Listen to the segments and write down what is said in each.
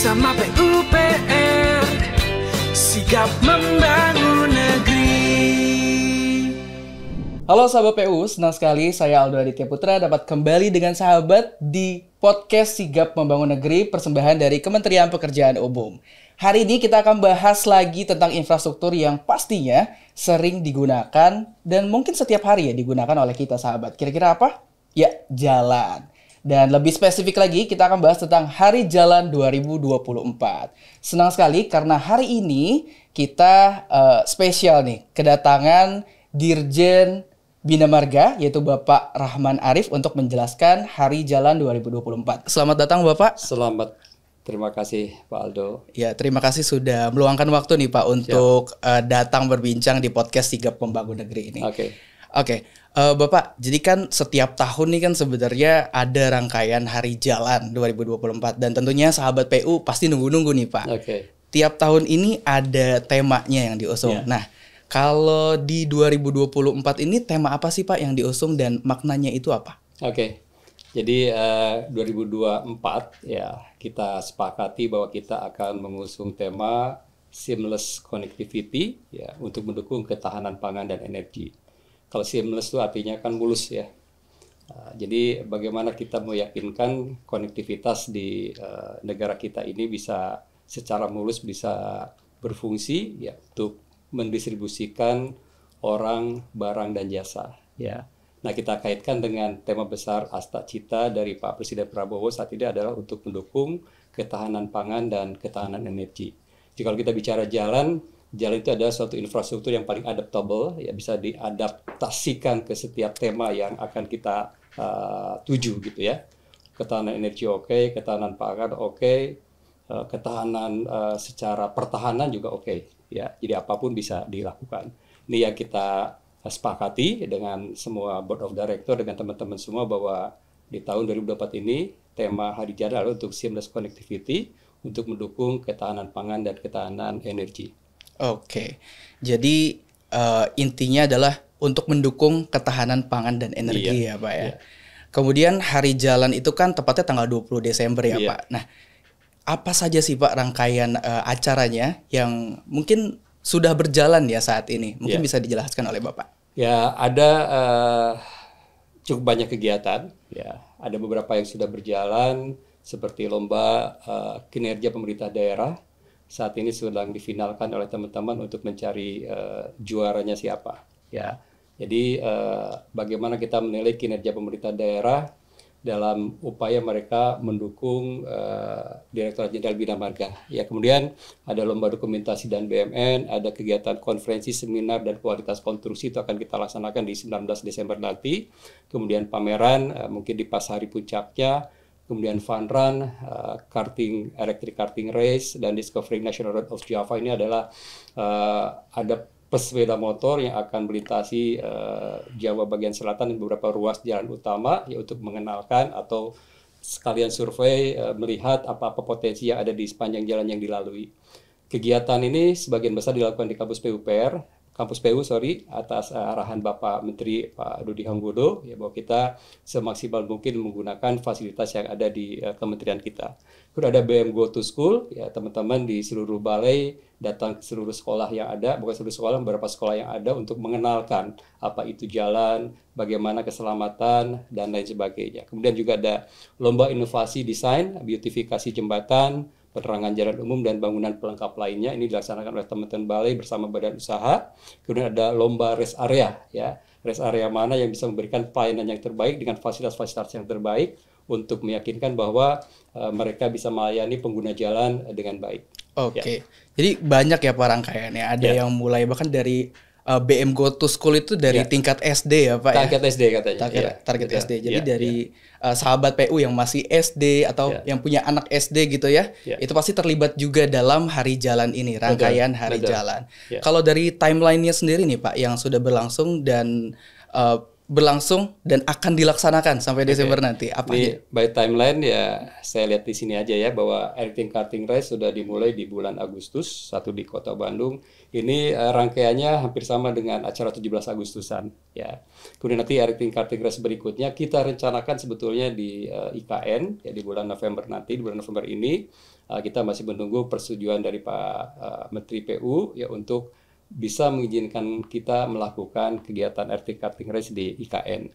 bersama PUPR, sigap membangun negeri. Halo sahabat PU, senang sekali saya Aldo Aditya Putra dapat kembali dengan sahabat di podcast Sigap Membangun Negeri, persembahan dari Kementerian Pekerjaan Umum. Hari ini kita akan bahas lagi tentang infrastruktur yang pastinya sering digunakan dan mungkin setiap hari ya digunakan oleh kita sahabat. Kira-kira apa? Ya, jalan. Dan lebih spesifik lagi, kita akan bahas tentang Hari Jalan 2024. Senang sekali karena hari ini kita spesial nih, kedatangan Dirjen Bina Marga, yaitu Bapak Rahman Arif untuk menjelaskan Hari Jalan 2024. Selamat datang Bapak. Selamat, terima kasih Pak Aldo. Ya, terima kasih sudah meluangkan waktu nih Pak untuk datang berbincang di podcast Sigap Membangun Negeri ini. Oke. Bapak, jadi kan setiap tahun nih kan sebenarnya ada rangkaian Hari Jalan 2024 dan tentunya sahabat PU pasti nunggu-nunggu nih Pak. Tiap tahun ini ada temanya yang diusung. Nah, kalau di 2024 ini tema apa sih Pak yang diusung dan maknanya itu apa? Jadi 2024 ya kita sepakati bahwa kita akan mengusung tema Seamless Connectivity ya untuk mendukung ketahanan pangan dan energi. Kalau seamless itu artinya kan mulus ya. Jadi bagaimana kita meyakinkan konektivitas di negara kita ini bisa secara mulus bisa berfungsi ya untuk mendistribusikan orang, barang dan jasa ya. Nah, kita kaitkan dengan tema besar Asta Cita dari Pak Presiden Prabowo saat ini adalah untuk mendukung ketahanan pangan dan ketahanan energi. Jadi kalau kita bicara jalan itu adalah suatu infrastruktur yang paling adaptable, ya bisa diadaptasikan ke setiap tema yang akan kita tuju gitu ya. Ketahanan energi oke, ketahanan pangan oke, ketahanan secara pertahanan juga oke, ya. Jadi apapun bisa dilakukan. Ini yang kita sepakati dengan semua board of director, dengan teman-teman semua bahwa di tahun 2024 ini tema Hari Jalan adalah untuk seamless connectivity untuk mendukung ketahanan pangan dan ketahanan energi. Jadi intinya adalah untuk mendukung ketahanan pangan dan energi ya Pak ya. Kemudian Hari Jalan itu kan tepatnya tanggal 20 Desember ya Pak. Nah, apa saja sih Pak rangkaian acaranya yang mungkin sudah berjalan ya saat ini? Mungkin bisa dijelaskan oleh Bapak. Ya, ada cukup banyak kegiatan ya. Ada beberapa yang sudah berjalan seperti lomba kinerja pemerintah daerah. Saat ini sedang difinalkan oleh teman-teman untuk mencari juaranya siapa ya. Jadi bagaimana kita menilai kinerja pemerintah daerah dalam upaya mereka mendukung Direktorat Jenderal Bina Marga ya. Kemudian ada lomba dokumentasi dan BMN, ada kegiatan konferensi, seminar dan kualitas konstruksi itu akan kita laksanakan di 19 Desember nanti. Kemudian pameran mungkin di pas hari puncaknya. Kemudian fun run, electric karting race, dan discovering National Road of Java ini adalah ada pesepeda motor yang akan melintasi Jawa bagian selatan dan beberapa ruas jalan utama ya untuk mengenalkan atau sekalian survei melihat apa-apa potensi yang ada di sepanjang jalan yang dilalui. Kegiatan ini sebagian besar dilakukan di kampus PU atas arahan Bapak Menteri Pak Rudi Hanggodo ya bahwa kita semaksimal mungkin menggunakan fasilitas yang ada di kementerian kita. Kemudian ada BM Go to School ya, teman-teman di seluruh balai datang ke seluruh sekolah yang ada, bukan seluruh sekolah, beberapa sekolah yang ada untuk mengenalkan apa itu jalan, bagaimana keselamatan dan lain sebagainya. Kemudian juga ada lomba inovasi desain, beautifikasi jembatan, penerangan jalan umum dan bangunan pelengkap lainnya. Ini dilaksanakan oleh teman-teman balai bersama badan usaha. Kemudian ada lomba rest area ya. Rest area mana yang bisa memberikan pelayanan yang terbaik dengan fasilitas-fasilitas yang terbaik untuk meyakinkan bahwa mereka bisa melayani pengguna jalan dengan baik. Jadi banyak ya Pak rangkaiannya. Ada yang mulai bahkan dari BM Go to School itu dari tingkat SD ya Pak Target SD katanya. Target SD. Jadi dari sahabat PU yang masih SD atau yang punya anak SD gitu ya, itu pasti terlibat juga dalam Hari Jalan ini, rangkaian Hari Jalan. Kalau dari timeline-nya sendiri nih Pak yang sudah berlangsung dan berlangsung dan akan dilaksanakan sampai Desember nanti? Apa aja? By timeline ya saya lihat di sini aja ya bahwa Erik Karting Race sudah dimulai di bulan Agustus, satu di Kota Bandung. Ini rangkaiannya hampir sama dengan acara 17 Agustusan ya. Kemudian nanti Erik Karting Race berikutnya kita rencanakan sebetulnya di IKN ya di bulan November nanti, di bulan November ini kita masih menunggu persetujuan dari Pak Menteri PU ya untuk bisa mengizinkan kita melakukan kegiatan RT Karting Race di IKN.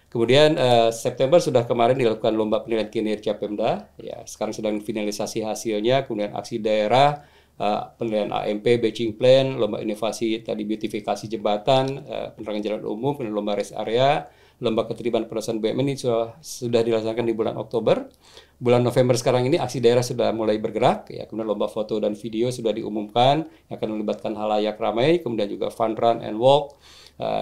Kemudian September sudah kemarin dilakukan lomba penilaian kinerja Pemda, ya sekarang sedang finalisasi hasilnya. Kemudian aksi daerah, penilaian AMP, batching plan, lomba inovasi tadi beautifikasi jembatan, penerangan jalan umum, kemudian lomba rest area, lomba keterlibatan perusahaan BUMN ini sudah dilaksanakan di bulan Oktober. Bulan November sekarang ini aksi daerah sudah mulai bergerak, ya kemudian lomba foto dan video sudah diumumkan yang akan melibatkan halayak ramai, kemudian juga fun run and walk.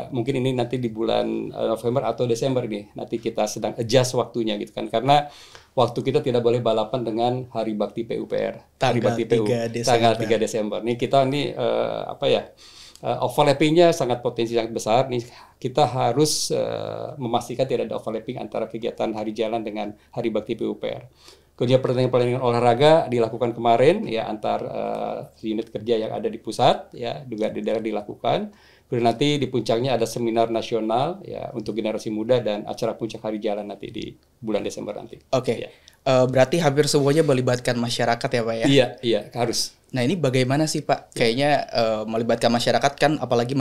Mungkin ini nanti di bulan November atau Desember ini nanti kita sedang adjust waktunya gitu kan, karena waktu kita tidak boleh balapan dengan Hari Bakti PUPR, Hari Bakti PU tanggal 3 Desember. Nih kita nih overlappingnya sangat potensi sangat besar nih, kita harus memastikan tidak ada overlapping antara kegiatan hari jalan dengan Hari Bakti PUPR. Kemudian pertandingan olahraga dilakukan kemarin ya antar unit kerja yang ada di pusat ya juga di daerah dilakukan. Kemudian nanti di puncaknya ada seminar nasional ya untuk generasi muda dan acara puncak hari jalan nanti di bulan Desember nanti. Oke. Ya. Berarti hampir semuanya melibatkan masyarakat ya Pak ya? Iya harus. Nah ini bagaimana sih Pak? Kayaknya melibatkan masyarakat kan apalagi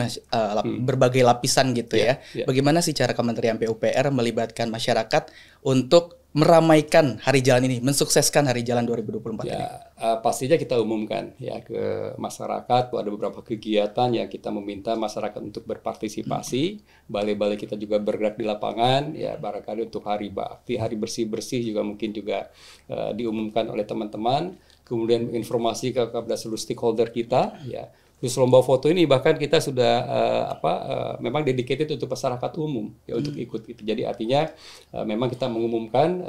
berbagai lapisan gitu ya. Bagaimana sih cara Kementerian PUPR melibatkan masyarakat untuk meramaikan hari jalan ini, mensukseskan hari jalan 2024 ini? Pastinya kita umumkan ya ke masyarakat. Ada beberapa kegiatan yang kita meminta masyarakat untuk berpartisipasi. Balai-balai kita juga bergerak di lapangan ya, barangkali untuk hari bakti, hari bersih-bersih juga mungkin juga diumumkan oleh teman-teman. Kemudian informasi kepada seluruh stakeholder kita ya. Terus lomba foto ini bahkan kita sudah memang dedicated untuk masyarakat umum ya untuk ikut gitu. Jadi artinya memang kita mengumumkan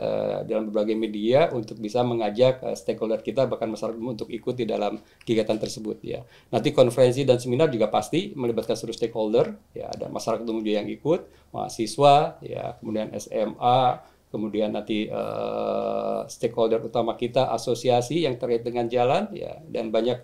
dalam berbagai media untuk bisa mengajak stakeholder kita bahkan masyarakat umum untuk ikut di dalam kegiatan tersebut ya. Nanti konferensi dan seminar juga pasti melibatkan seluruh stakeholder ya, ada masyarakat umum juga yang ikut, mahasiswa ya, kemudian SMA, kemudian nanti stakeholder utama kita asosiasi yang terkait dengan jalan ya, dan banyak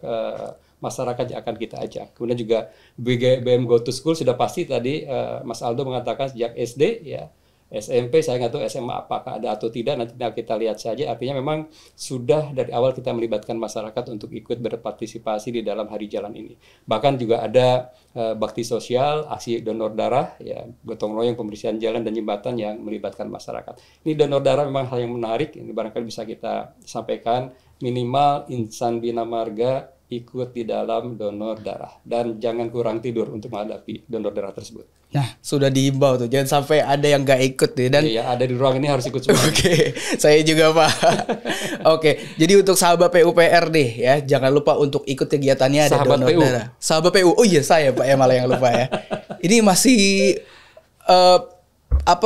masyarakat yang akan kita ajak. Kemudian juga BM Go to School sudah pasti tadi Mas Aldo mengatakan sejak SD ya, SMP saya nggak tahu SMA apakah ada atau tidak, nanti kita lihat saja. Artinya memang sudah dari awal kita melibatkan masyarakat untuk ikut berpartisipasi di dalam hari jalan ini. Bahkan juga ada bakti sosial, aksi donor darah, ya gotong royong pembersihan jalan dan jembatan yang melibatkan masyarakat. Ini donor darah memang hal yang menarik, ini barangkali bisa kita sampaikan, minimal insan bina marga ikut di dalam donor darah dan jangan kurang tidur untuk menghadapi donor darah tersebut. Nah, sudah diimbau tuh, jangan sampai ada yang nggak ikut deh. Dan iya, ada di ruang ini harus ikut semua. Oke, saya juga Pak. Oke, jadi untuk sahabat PUPR deh ya, jangan lupa untuk ikut kegiatannya, ada sahabat donor PU. darah. Sahabat PU, oh iya saya Pak ya malah yang lupa ya. Ini masih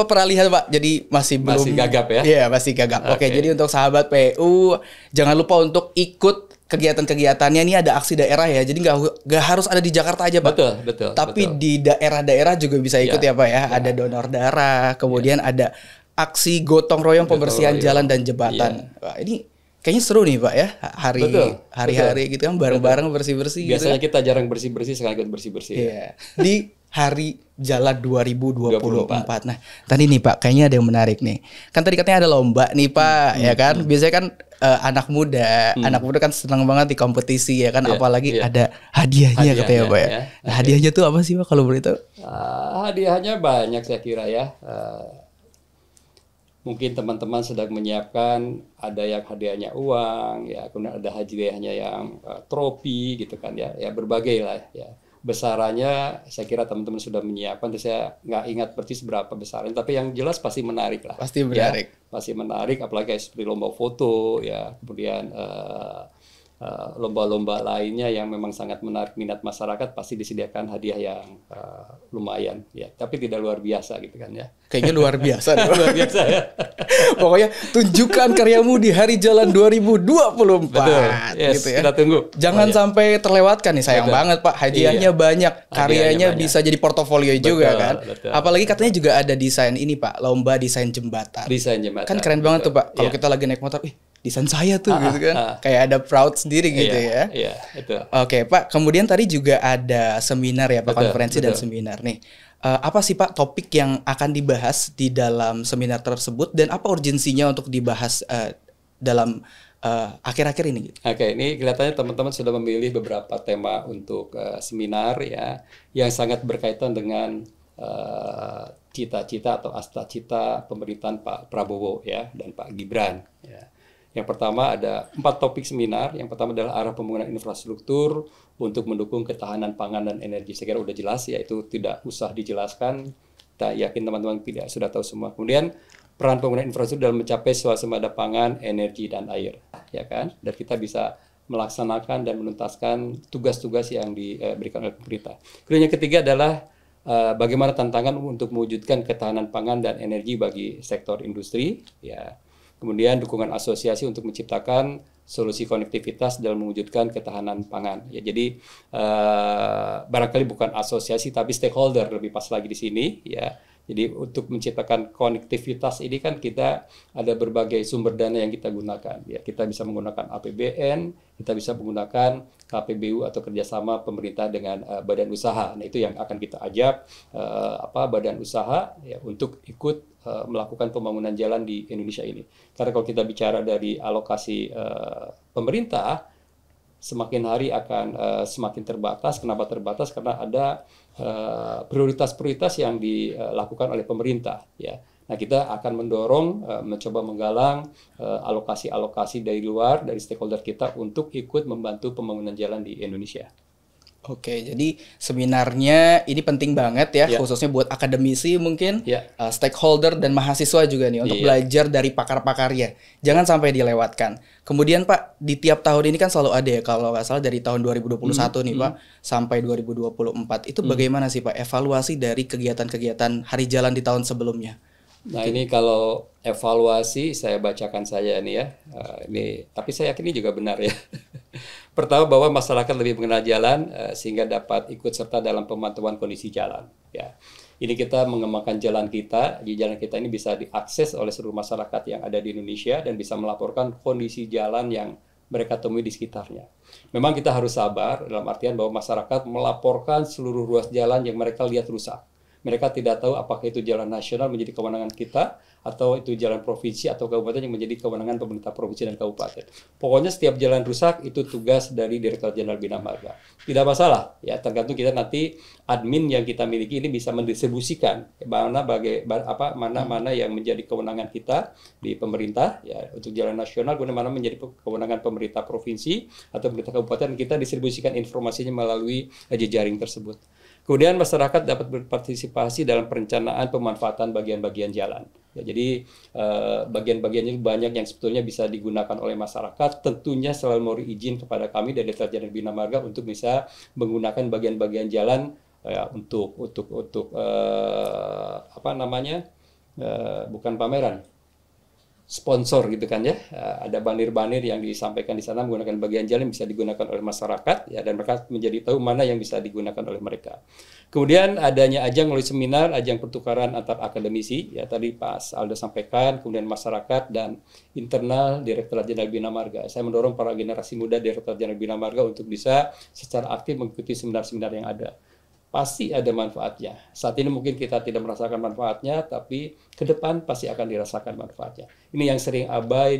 peralihan Pak, jadi masih gagap ya? Iya, masih gagap. Oke, jadi untuk sahabat PU jangan lupa untuk ikut kegiatan-kegiatannya. Ini ada aksi daerah ya, jadi nggak harus ada di Jakarta aja Pak. Betul. Tapi di daerah-daerah juga bisa ikut ya Pak ya. Ada donor darah, kemudian ada aksi gotong royong pembersihan jalan dan jembatan. Wah, ini kayaknya seru nih Pak ya, hari-hari gitu kan bareng-bareng bersih-bersih. Biasanya gitu. kita jarang bersih-bersih, sekarang ikut bersih-bersih. Iya. Di Hari Jalan 2024. Nah, tadi nih Pak, kayaknya ada yang menarik nih. Kan tadi katanya ada lomba nih Pak, ya kan? Biasanya kan anak muda kan senang banget di kompetisi ya kan, apalagi ada hadiahnya katanya Pak ya. Nah, hadiahnya tuh apa sih Pak kalau boleh tahu? Hadiahnya banyak saya kira ya. Mungkin teman-teman sedang menyiapkan, ada yang hadiahnya uang, ya, kemudian ada hadiahnya yang trofi gitu kan ya, berbagai lah ya. Besarannya saya kira teman-teman sudah menyiapkan, saya nggak ingat persis berapa besarnya, tapi yang jelas pasti menarik lah. Pasti menarik. Ya, pasti menarik, apalagi seperti lomba foto ya, kemudian lomba-lomba lainnya yang memang sangat menarik minat masyarakat, pasti disediakan hadiah yang lumayan ya, tapi tidak luar biasa gitu kan ya. Kayaknya luar biasa deh. Luar biasa ya. Pokoknya tunjukkan karyamu di Hari Jalan 2024. Betul. Yes, gitu ya. kita tunggu. Jangan sampai terlewatkan nih, sayang Betul. banget Pak. Hadiahnya banyak, karyanya banyak. bisa jadi portofolio juga kan. Betul. Apalagi katanya juga ada desain ini Pak, lomba desain jembatan. Desain jembatan. Kan keren banget tuh Pak. Kalau Iya. kita lagi naik motor, desain saya tuh gitu kan. Kayak ada proud sendiri gitu ya. Iya, itu. Oke Pak, kemudian tadi juga ada seminar ya Pak, Betul, konferensi dan betul. seminar nih. Apa sih Pak topik yang akan dibahas di dalam seminar tersebut dan apa urgensinya untuk dibahas dalam akhir-akhir ini? Oke, ini kelihatannya teman-teman sudah memilih beberapa tema untuk seminar ya, yang sangat berkaitan dengan cita-cita atau cita pemerintahan Pak Prabowo ya dan Pak Gibran. Ya. Yang pertama ada 4 topik seminar. Yang pertama adalah arah pembangunan infrastruktur untuk mendukung ketahanan pangan dan energi. Saya kira udah jelas ya, itu tidak usah dijelaskan. Kita yakin teman-teman tidak sudah tahu semua. Kemudian peran pembangunan infrastruktur dalam mencapai swasembada pangan, energi dan air, ya kan? Dan kita bisa melaksanakan dan menuntaskan tugas-tugas yang diberikan oleh pemerintah. Kemudian yang ketiga adalah bagaimana tantangan untuk mewujudkan ketahanan pangan dan energi bagi sektor industri, ya. Kemudian dukungan asosiasi untuk menciptakan solusi konektivitas dalam mewujudkan ketahanan pangan. Ya, jadi barangkali bukan asosiasi tapi stakeholder lebih pas lagi di sini. Ya, jadi untuk menciptakan konektivitas ini kan kita ada berbagai sumber dana yang kita gunakan. Ya, kita bisa menggunakan APBN, kita bisa menggunakan KPBU atau kerjasama pemerintah dengan badan usaha. Nah, itu yang akan kita ajak badan usaha ya untuk ikut melakukan pembangunan jalan di Indonesia ini. Karena kalau kita bicara dari alokasi pemerintah, semakin hari akan semakin terbatas. Kenapa terbatas? Karena ada prioritas-prioritas yang dilakukan oleh pemerintah. Ya. Nah, kita akan mendorong, mencoba menggalang alokasi-alokasi dari luar, dari stakeholder kita untuk ikut membantu pembangunan jalan di Indonesia. Oke, jadi seminarnya ini penting banget ya, khususnya buat akademisi mungkin, stakeholder dan mahasiswa juga nih untuk belajar dari pakar-pakarnya. Jangan sampai dilewatkan. Kemudian Pak, di tiap tahun ini kan selalu ada ya, kalau nggak salah dari tahun 2021 nih Pak, sampai 2024. Itu bagaimana sih Pak evaluasi dari kegiatan-kegiatan Hari Jalan di tahun sebelumnya? Nah, ini kalau evaluasi saya bacakan saja nih ya. Ini, tapi saya yakin ini juga benar ya. Pertama, bahwa masyarakat lebih mengenal jalan sehingga dapat ikut serta dalam pemantauan kondisi jalan. Ya, ini kita mengembangkan jalan kita. Di jalan kita ini bisa diakses oleh seluruh masyarakat yang ada di Indonesia dan bisa melaporkan kondisi jalan yang mereka temui di sekitarnya. Memang kita harus sabar dalam artian bahwa masyarakat melaporkan seluruh ruas jalan yang mereka lihat rusak. Mereka tidak tahu apakah itu jalan nasional menjadi kewenangan kita atau itu jalan provinsi atau kabupaten yang menjadi kewenangan pemerintah provinsi dan kabupaten. Pokoknya setiap jalan rusak itu tugas dari Direktorat Jenderal Bina Marga. Tidak masalah, ya tergantung kita nanti admin yang kita miliki ini bisa mendistribusikan mana yang menjadi kewenangan kita di pemerintah ya untuk jalan nasional, kemudian mana menjadi kewenangan pemerintah provinsi atau pemerintah kabupaten, kita distribusikan informasinya melalui jejaring tersebut. Kemudian masyarakat dapat berpartisipasi dalam perencanaan pemanfaatan bagian-bagian jalan. Ya, jadi bagian-bagian ini banyak yang sebetulnya bisa digunakan oleh masyarakat. Tentunya selalu mohon izin kepada kami dari Direktorat Jenderal Bina Marga untuk bisa menggunakan bagian-bagian jalan untuk bukan pameran, sponsor gitu kan ya. Ada banir-banir yang disampaikan di sana menggunakan bagian jalan yang bisa digunakan oleh masyarakat ya, dan mereka menjadi tahu mana yang bisa digunakan oleh mereka. Kemudian adanya ajang melalui seminar, ajang pertukaran antar akademisi ya, tadi Pak Aldo sampaikan, kemudian masyarakat dan internal Direktorat Jenderal Bina Marga. Saya mendorong para generasi muda Direktorat Jenderal Bina Marga untuk bisa secara aktif mengikuti seminar-seminar yang ada. Pasti ada manfaatnya. Saat ini mungkin kita tidak merasakan manfaatnya, tapi ke depan pasti akan dirasakan manfaatnya. Ini yang sering abai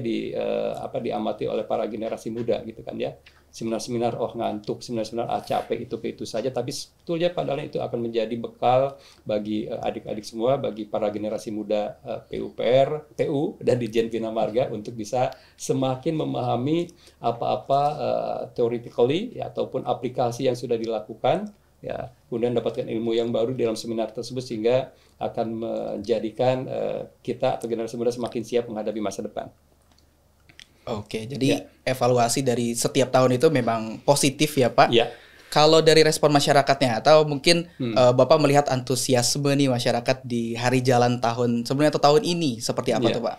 diamati oleh para generasi muda gitu kan ya. Seminar-seminar ngantuk, seminar-seminar capek itu saja, tapi sebetulnya padahal itu akan menjadi bekal bagi adik-adik semua, bagi para generasi muda PUPR, PU dan Ditjen Bina Marga untuk bisa semakin memahami apa-apa theoretically ya, ataupun aplikasi yang sudah dilakukan. Ya, kemudian dapatkan ilmu yang baru dalam seminar tersebut sehingga akan menjadikan kita atau generasi muda semakin siap menghadapi masa depan. Oke, jadi Ya. evaluasi dari setiap tahun itu memang positif ya Pak. Ya. Kalau dari respon masyarakatnya atau mungkin Bapak melihat antusiasme nih masyarakat di hari jalan tahun sebelumnya atau tahun ini seperti apa Ya. tuh Pak?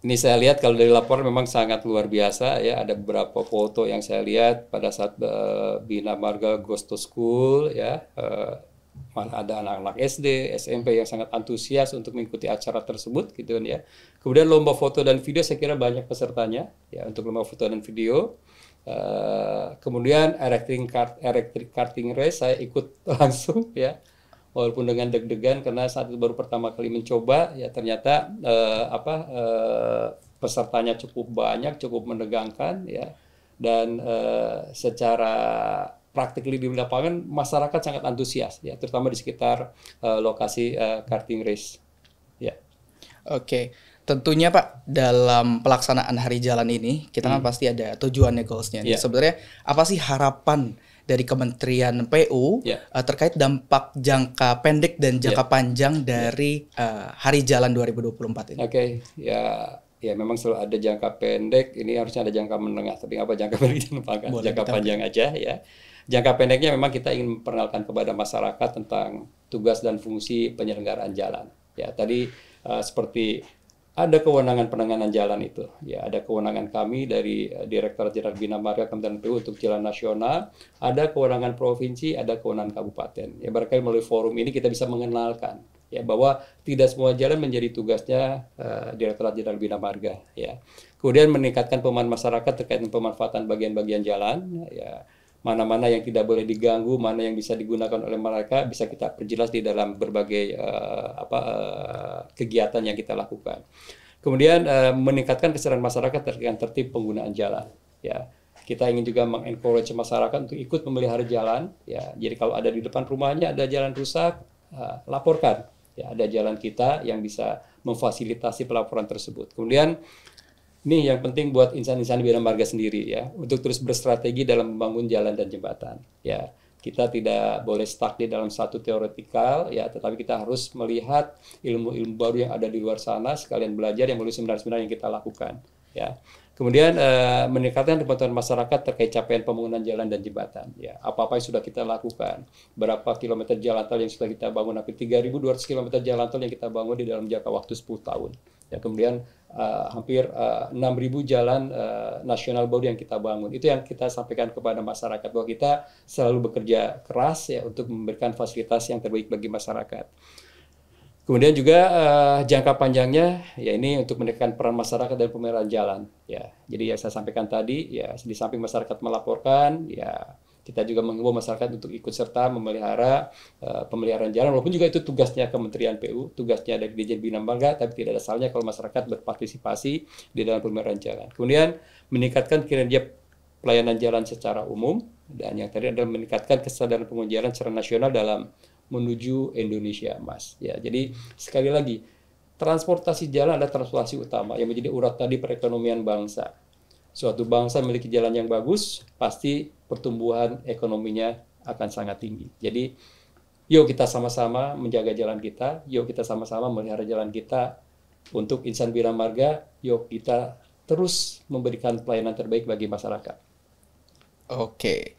Ini saya lihat kalau dari laporan memang sangat luar biasa ya. Ada beberapa foto yang saya lihat pada saat Bina Marga Goes to School ya. Malah ada anak-anak SD, SMP yang sangat antusias untuk mengikuti acara tersebut gitu kan ya. Kemudian lomba foto dan video saya kira banyak pesertanya ya untuk lomba foto dan video. Kemudian electric karting race saya ikut langsung ya. Walaupun dengan deg-degan karena saat itu baru pertama kali mencoba ya ternyata pesertanya cukup banyak, cukup menegangkan ya. Dan secara praktikly di lapangan masyarakat sangat antusias ya, terutama di sekitar lokasi karting race. Ya. Oke, tentunya Pak dalam pelaksanaan hari jalan ini kita kan pasti ada tujuannya, goalsnya. Yeah. Sebenarnya apa sih harapan dari Kementerian PU terkait dampak jangka pendek dan jangka panjang dari hari jalan 2024 ini? Oke, ya memang selalu ada jangka pendek, ini harusnya ada jangka menengah, tapi apa jangka pendek jangka panjang aja ya. Jangka pendeknya memang kita ingin memperkenalkan kepada masyarakat tentang tugas dan fungsi penyelenggaraan jalan. Ya, tadi seperti ada kewenangan penanganan jalan itu. Ya, ada kewenangan kami dari Direktorat Jenderal Bina Marga Kementerian PU untuk jalan nasional, ada kewenangan provinsi, ada kewenangan kabupaten. Ya, barangkali melalui forum ini kita bisa mengenalkan ya bahwa tidak semua jalan menjadi tugasnya Direktorat Jenderal Bina Marga. Ya, kemudian meningkatkan pemahaman masyarakat terkait dengan pemanfaatan bagian-bagian jalan. Ya, mana-mana yang tidak boleh diganggu, mana yang bisa digunakan oleh mereka, bisa kita perjelas di dalam berbagai kegiatan yang kita lakukan. Kemudian meningkatkan kesadaran masyarakat terkait tertib penggunaan jalan. Ya, kita ingin juga mengencourage masyarakat untuk ikut memelihara jalan. Ya, jadi kalau ada di depan rumahnya ada jalan rusak, laporkan. Ya, ada jalan kita yang bisa memfasilitasi pelaporan tersebut. Kemudian ini yang penting buat insan-insan Bina Marga sendiri ya, untuk terus berstrategi dalam membangun jalan dan jembatan. Ya, kita tidak boleh stuck di dalam satu teoretikal ya, tetapi kita harus melihat ilmu-ilmu baru yang ada di luar sana, sekalian belajar yang melalui seminar-seminar yang kita lakukan. Ya. Kemudian meningkatkan kepatuhan masyarakat terkait capaian pembangunan jalan dan jembatan. Ya, apa-apa yang sudah kita lakukan, berapa kilometer jalan tol yang sudah kita bangun, hampir 3.200 kilometer jalan tol yang kita bangun di dalam jangka waktu 10 tahun. Ya, kemudian hampir 6.000 jalan nasional baru yang kita bangun. Itu yang kita sampaikan kepada masyarakat bahwa kita selalu bekerja keras ya untuk memberikan fasilitas yang terbaik bagi masyarakat. Kemudian juga jangka panjangnya ya ini untuk meningkatkan peran masyarakat dan pemeliharaan jalan ya. Jadi yang saya sampaikan tadi ya, di samping masyarakat melaporkan ya, kita juga menghimbau masyarakat untuk ikut serta memelihara pemeliharaan jalan, walaupun juga itu tugasnya Kementerian PU, tugasnya dari Dirjen Bina Marga, tapi tidak ada salahnya kalau masyarakat berpartisipasi di dalam pemeliharaan jalan. Kemudian meningkatkan kinerja pelayanan jalan secara umum, dan yang tadi adalah meningkatkan kesadaran pengguna jalan secara nasional dalam menuju Indonesia Emas. Ya, jadi sekali lagi transportasi jalan adalah transportasi utama yang menjadi urat tadi perekonomian bangsa. Suatu bangsa memiliki jalan yang bagus, pasti pertumbuhan ekonominya akan sangat tinggi. Jadi, yuk kita sama-sama menjaga jalan kita, yuk kita sama-sama melihara jalan kita. Untuk insan Bina Marga, yuk kita terus memberikan pelayanan terbaik bagi masyarakat. Oke.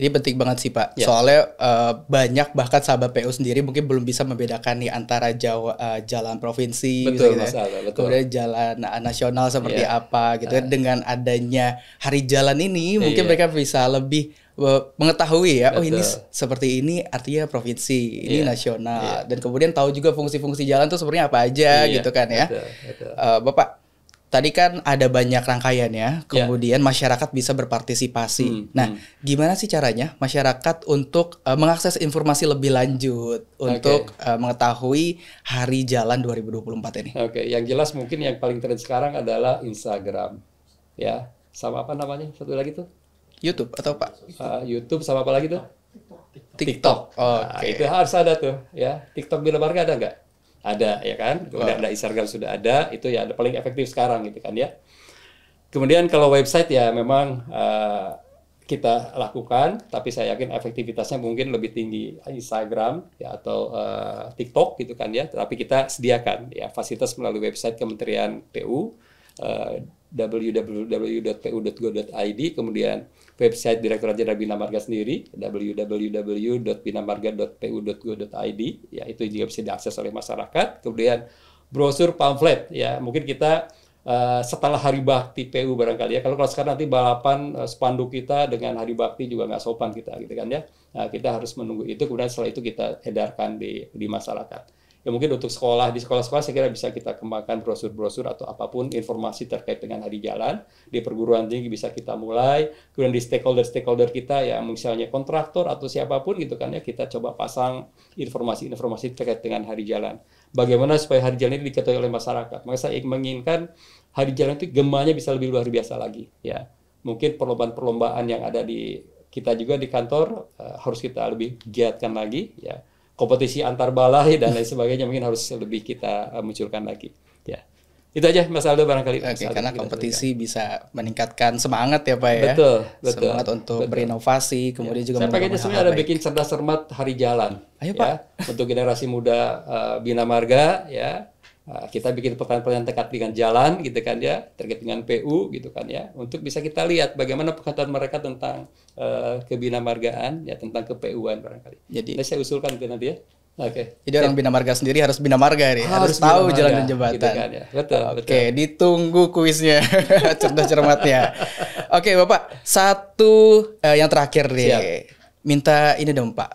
Ini penting banget sih Pak, Ya. soalnya banyak bahkan sahabat PU sendiri mungkin belum bisa membedakan nih antara jalan provinsi, Betul, gitu Mas ya. Alda, betul. Kemudian jalan nasional seperti Ya. apa gitu. Dengan adanya hari jalan ini mungkin Iya. mereka bisa lebih mengetahui ya, oh ini Betul. seperti ini artinya provinsi, ini Iya. nasional, Iya. dan kemudian tahu juga fungsi-fungsi jalan tuh sebenarnya apa aja Iya, gitu kan ya. betul. Bapak, tadi kan ada banyak rangkaian ya, kemudian masyarakat bisa berpartisipasi. Nah, gimana sih caranya masyarakat untuk mengakses informasi lebih lanjut untuk mengetahui Hari Jalan 2024 ini? Oke, yang jelas mungkin yang paling tren sekarang adalah Instagram, ya, sama apa namanya? Satu lagi tuh, YouTube atau Pak? YouTube, sama apa lagi tuh? TikTok. Nah, Oke. itu harus ada tuh, ya. TikTok Bina Marga ada nggak? Ada, ya kan? Kemudian ada Instagram sudah ada, itu ya ada paling efektif sekarang gitu kan ya. Kemudian kalau website ya memang kita lakukan, tapi saya yakin efektivitasnya mungkin lebih tinggi Instagram ya atau TikTok gitu kan ya. Tapi kita sediakan ya fasilitas melalui website Kementerian PU www.pu.go.id, kemudian website Direktorat Jenderal Bina Marga sendiri www.binamarga.pu.go.id, ya itu juga bisa diakses oleh masyarakat. Kemudian brosur pamflet, ya mungkin kita setelah Hari Bakti PU barangkali ya. Kalau sekarang nanti balapan spanduk kita dengan Hari Bakti juga nggak sopan kita gitu kan ya. Nah, kita harus menunggu itu, kemudian setelah itu kita edarkan di masyarakat. Ya mungkin untuk sekolah, di sekolah-sekolah saya kira bisa kita kembangkan brosur-brosur atau apapun informasi terkait dengan hari jalan. Di perguruan tinggi bisa kita mulai, kemudian di stakeholder kita ya misalnya kontraktor atau siapapun gitu kan ya, kita coba pasang informasi-informasi terkait dengan hari jalan. Bagaimana supaya hari jalan ini diketahui oleh masyarakat. Maka saya menginginkan hari jalan itu gemanya bisa lebih luar biasa lagi ya. Mungkin perlombaan-perlombaan yang ada di kita juga di kantor harus kita lebih giatkan lagi ya. Kompetisi antar balai dan lain sebagainya mungkin harus lebih kita munculkan lagi. Ya, itu aja Mas Aldo barangkali. Oke, karena kompetisi bisa meningkatkan semangat ya Pak ya. Betul. Semangat untuk berinovasi, kemudian juga. Saya pengennya sebenarnya ada bikin cerdas cermat hari jalan. Ayo ya, Pak. Untuk generasi muda Bina Marga ya. Kita bikin pertanyaan-pertanyaan terkait dengan jalan gitu kan ya, terkait dengan PU gitu kan ya, untuk bisa kita lihat bagaimana pengetahuan mereka tentang kebinamargaan ya, tentang ke-PU-an barangkali. Jadi saya usulkan itu nanti ya. Oke. Jadi orang Bina Marga sendiri harus Bina Marga nih, harus tahu jalan dan jembatan. Gitu kan, ya. Betul. Oke, ditunggu kuisnya, cerdas cermatnya. Oke, Bapak, satu yang terakhir nih. Siap. Minta ini dong Pak,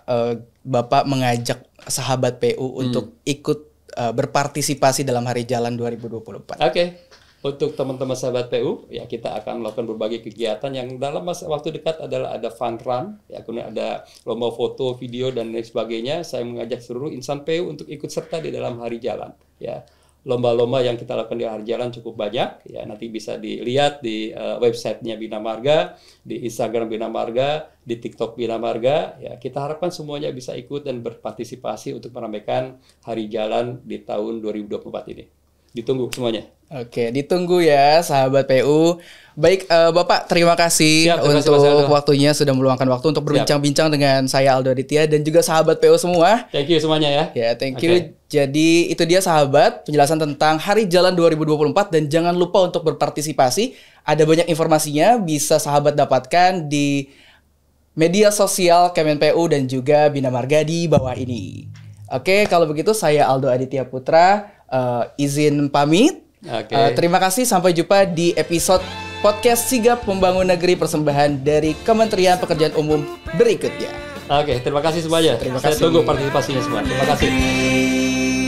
Bapak mengajak sahabat PU untuk ikut berpartisipasi dalam Hari Jalan 2024. Oke. Untuk teman-teman sahabat PU, ya kita akan melakukan berbagai kegiatan yang dalam waktu dekat adalah ada fun run, ya kemudian ada lomba foto, video dan lain sebagainya. Saya mengajak seluruh insan PU untuk ikut serta di dalam Hari Jalan. Ya, lomba-lomba yang kita lakukan di Hari Jalan cukup banyak. Ya, nanti bisa dilihat di websitenya Bina Marga, di Instagram Bina Marga, di TikTok Bina Marga. Ya, kita harapkan semuanya bisa ikut dan berpartisipasi untuk meramaikan Hari Jalan di tahun 2024 ini. Ditunggu semuanya. Oke, ditunggu ya sahabat PU. Baik, Bapak terima kasih terima untuk kasih, waktunya, sudah meluangkan waktu untuk berbincang-bincang dengan saya Aldo Aditya dan juga sahabat PU semua. Thank you semuanya ya. Ya, thank you. Jadi itu dia sahabat penjelasan tentang Hari Jalan 2024 dan jangan lupa untuk berpartisipasi. Ada banyak informasinya bisa sahabat dapatkan di media sosial Kemen PU dan juga Bina Marga di bawah ini. Oke, kalau begitu saya Aldo Aditya Putra izin pamit. Terima kasih, sampai jumpa di episode podcast Sigap Membangun Negeri persembahan dari Kementerian Pekerjaan Umum berikutnya. Oke, terima kasih semuanya. Terima kasih. Saya tunggu partisipasinya semua. Terima kasih.